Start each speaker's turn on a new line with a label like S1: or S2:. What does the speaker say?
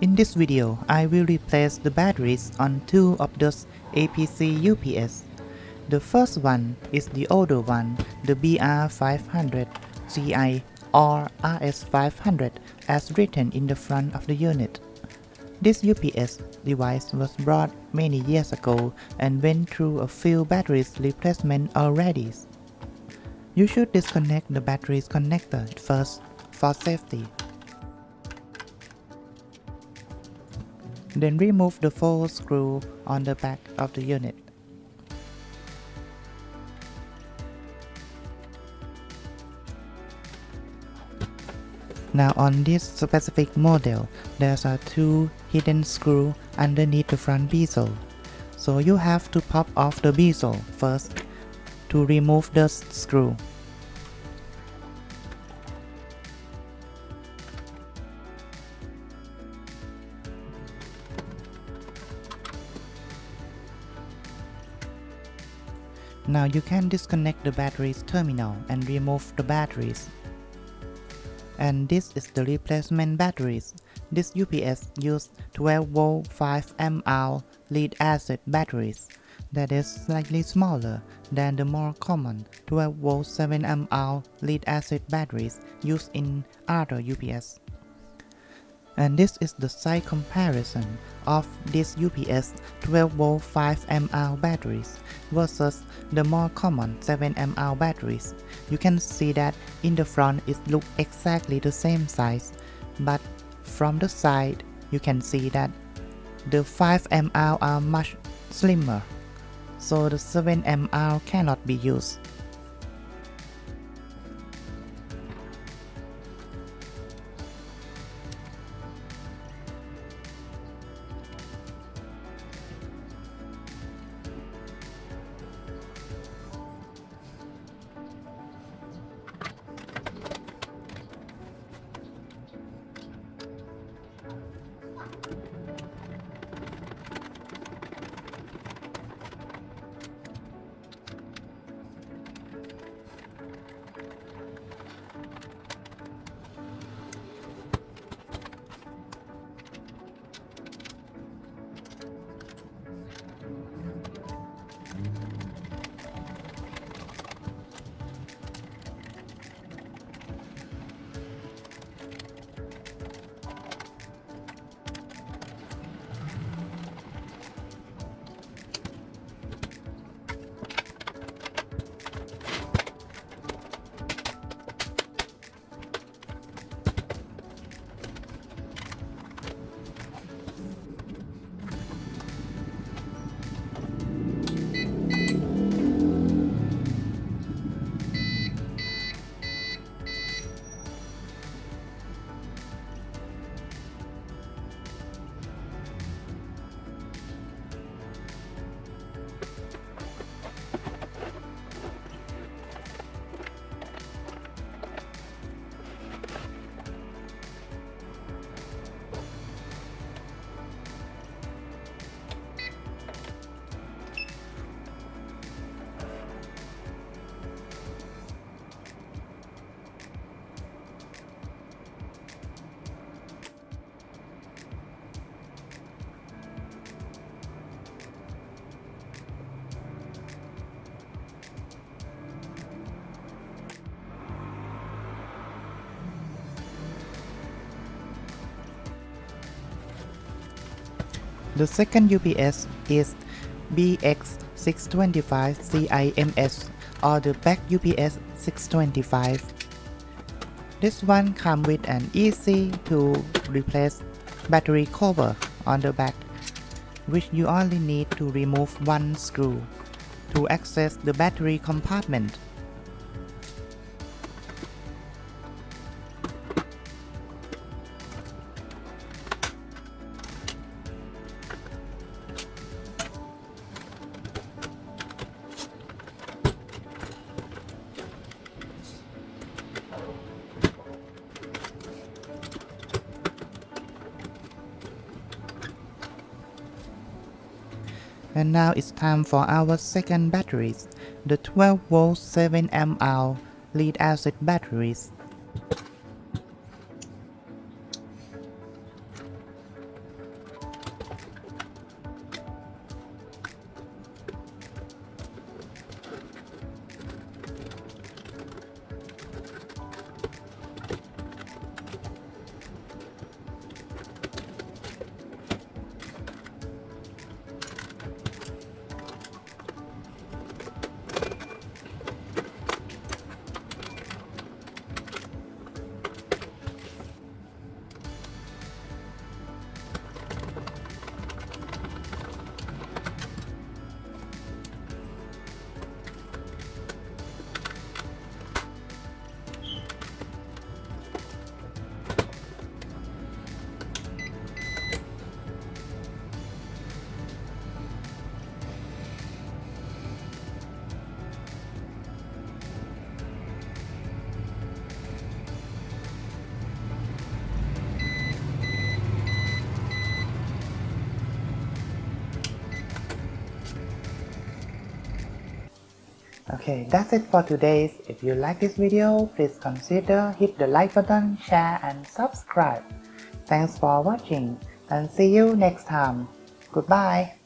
S1: In this video, I will replace the batteries on two of those APC UPS. The first one is the older one, the BR500CI or RS500 as written in the front of the unit. This UPS device was bought many years ago and went through a few batteries replacement already. You should disconnect the batteries connector first for safety. Then remove the 4 screws on the back of the unit. Now on this specific model, there are 2 hidden screws underneath the front bezel. So you have to pop off the bezel first to remove the screw. Now you can disconnect the batteries terminal and remove the batteries. And this is the replacement batteries. This UPS used 12V 5mA lead acid batteries that is slightly smaller than the more common 12V 7mA lead acid batteries used in other UPS. And this is the size comparison of this UPS 12V 5mA batteries versus the more common 7mA batteries. You can see that in the front it looks exactly the same size, but from the side you can see that the 5mA are much slimmer, so the 7mA cannot be used. The second UPS is BX625CI-MS or the back UPS 625. This one comes with an easy to replace battery cover on the back, which you only need to remove one screw to access the battery compartment. And now it's time for our second batteries, the 12V 7mA lead acid batteries. Okay, that's it for today. If you like this video, please consider hit the like button, share and subscribe. Thanks for watching and see you next time. Goodbye.